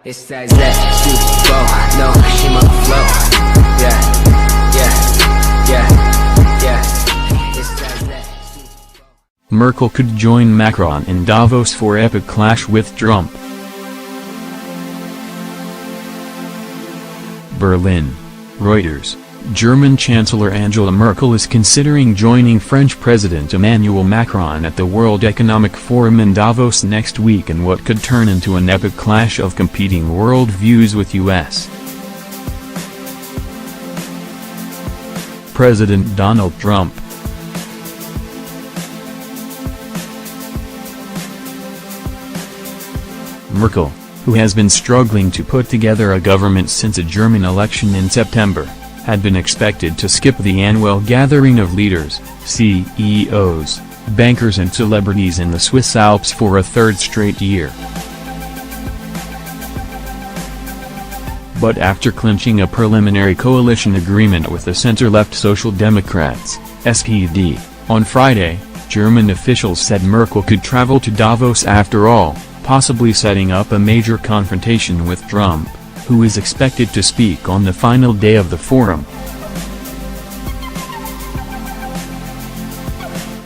It's that flow, no, she my flow. Yeah. It's that Merkel could join Macron in Davos for epic clash with Trump. Berlin. Reuters. German Chancellor Angela Merkel is considering joining French President Emmanuel Macron at the World Economic Forum in Davos next week in what could turn into an epic clash of competing world views with U.S. President Donald Trump. Merkel, who has been struggling to put together a government since a German election in September, had been expected to skip the annual gathering of leaders, CEOs, bankers and celebrities in the Swiss Alps for a third straight year. But after clinching a preliminary coalition agreement with the center-left Social Democrats, SPD, on Friday, German officials said Merkel could travel to Davos after all, possibly setting up a major confrontation with Trump, who is expected to speak on the final day of the forum.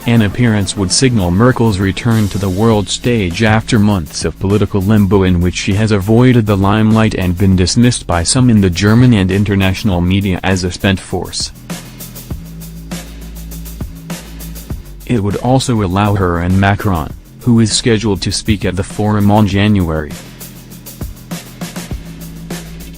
An appearance would signal Merkel's return to the world stage after months of political limbo in which she has avoided the limelight and been dismissed by some in the German and international media as a spent force. It would also allow her and Macron, who is scheduled to speak at the forum on January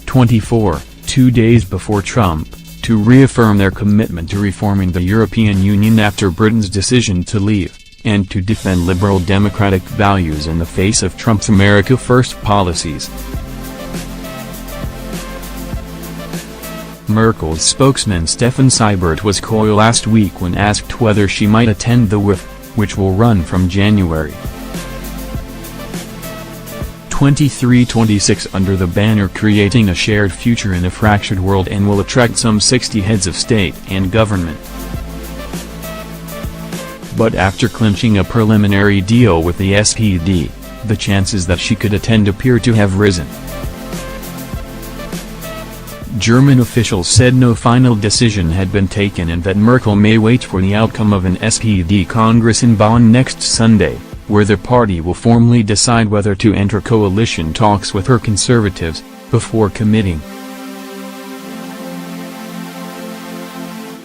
24, 2 days before Trump, to reaffirm their commitment to reforming the European Union after Britain's decision to leave, and to defend liberal democratic values in the face of Trump's America First policies. Merkel's spokesman Stefan Seibert was coy last week when asked whether she might attend the WEF, which will run from January 23-26 under the banner Creating a Shared Future in a Fractured World and will attract some 60 heads of state and government. But after clinching a preliminary deal with the SPD, the chances that she could attend appear to have risen. German officials said no final decision had been taken and that Merkel may wait for the outcome of an SPD Congress in Bonn next Sunday, where the party will formally decide whether to enter coalition talks with her conservatives, before committing.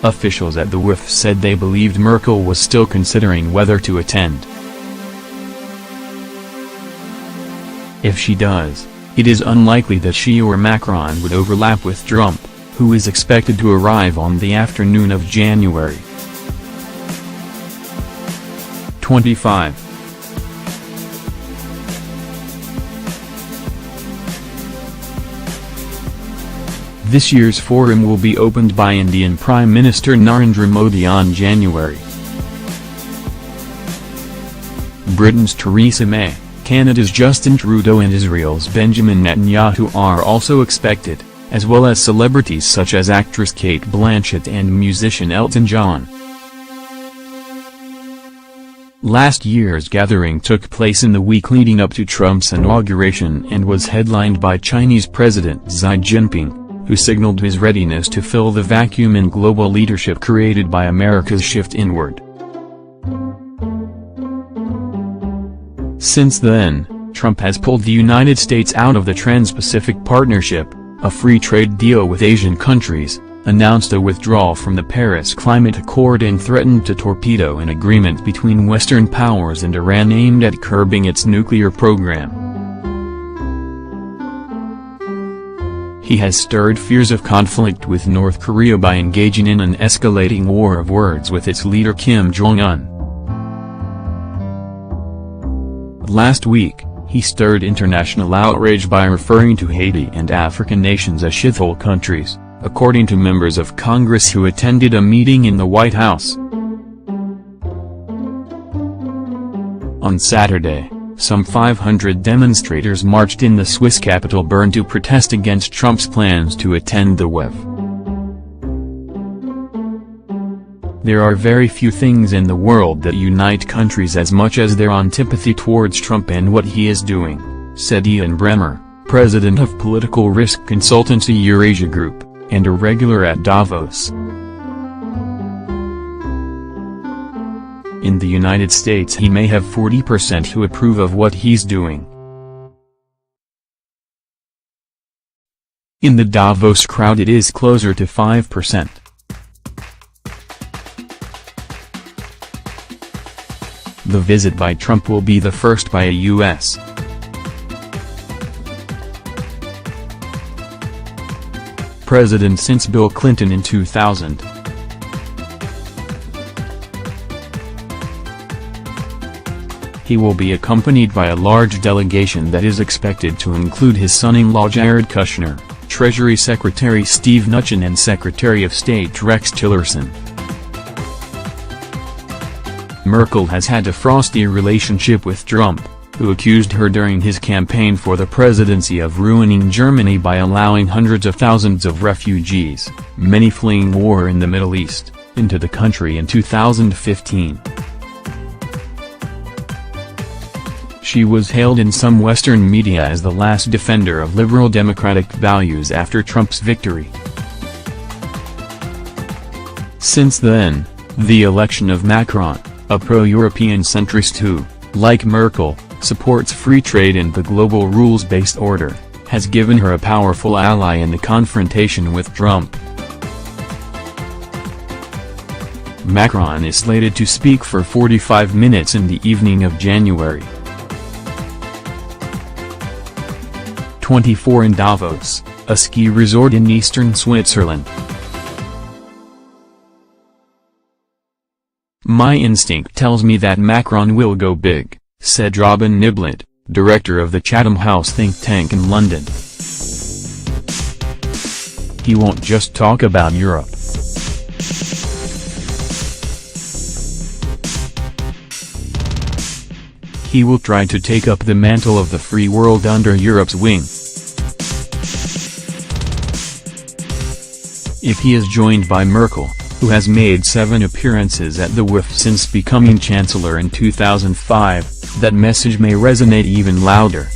Officials at the WEF said they believed Merkel was still considering whether to attend. If she does, it is unlikely that she or Macron would overlap with Trump, who is expected to arrive on the afternoon of January 25. This year's forum will be opened by Indian Prime Minister Narendra Modi on January. Britain's Theresa May, Canada's Justin Trudeau and Israel's Benjamin Netanyahu are also expected, as well as celebrities such as actress Cate Blanchett and musician Elton John. Last year's gathering took place in the week leading up to Trump's inauguration and was headlined by Chinese President Xi Jinping, who signaled his readiness to fill the vacuum in global leadership created by America's shift inward. Since then, Trump has pulled the United States out of the Trans-Pacific Partnership, a free trade deal with Asian countries, announced a withdrawal from the Paris Climate Accord and threatened to torpedo an agreement between Western powers and Iran aimed at curbing its nuclear program. He has stirred fears of conflict with North Korea by engaging in an escalating war of words with its leader Kim Jong-un. Last week, he stirred international outrage by referring to Haiti and African nations as shithole countries, according to members of Congress who attended a meeting in the White House. On Saturday, some 500 demonstrators marched in the Swiss capital Bern to protest against Trump's plans to attend the WEF. There are very few things in the world that unite countries as much as their antipathy towards Trump and what he is doing, said Ian Bremmer, president of political risk consultancy Eurasia Group, and a regular at Davos. In the United States he may have 40% who approve of what he's doing. In the Davos crowd it is closer to 5%. The visit by Trump will be the first by a U.S. president since Bill Clinton in 2000. He will be accompanied by a large delegation that is expected to include his son-in-law Jared Kushner, Treasury Secretary Steve Mnuchin and Secretary of State Rex Tillerson. Merkel has had a frosty relationship with Trump, who accused her during his campaign for the presidency of ruining Germany by allowing hundreds of thousands of refugees, many fleeing war in the Middle East, into the country in 2015. She was hailed in some Western media as the last defender of liberal democratic values after Trump's victory. Since then, the election of Macron, a pro-European centrist who, like Merkel, supports free trade and the global rules-based order, has given her a powerful ally in the confrontation with Trump. Macron is slated to speak for 45 minutes in the evening of January 24 in Davos, a ski resort in eastern Switzerland. "My instinct tells me that Macron will go big," said Robin Niblett, director of the Chatham House think tank in London. "He won't just talk about Europe. He will try to take up the mantle of the free world under Europe's wing. If he is joined by Merkel, who has made 7 appearances at the WEF since becoming Chancellor in 2005, that message may resonate even louder."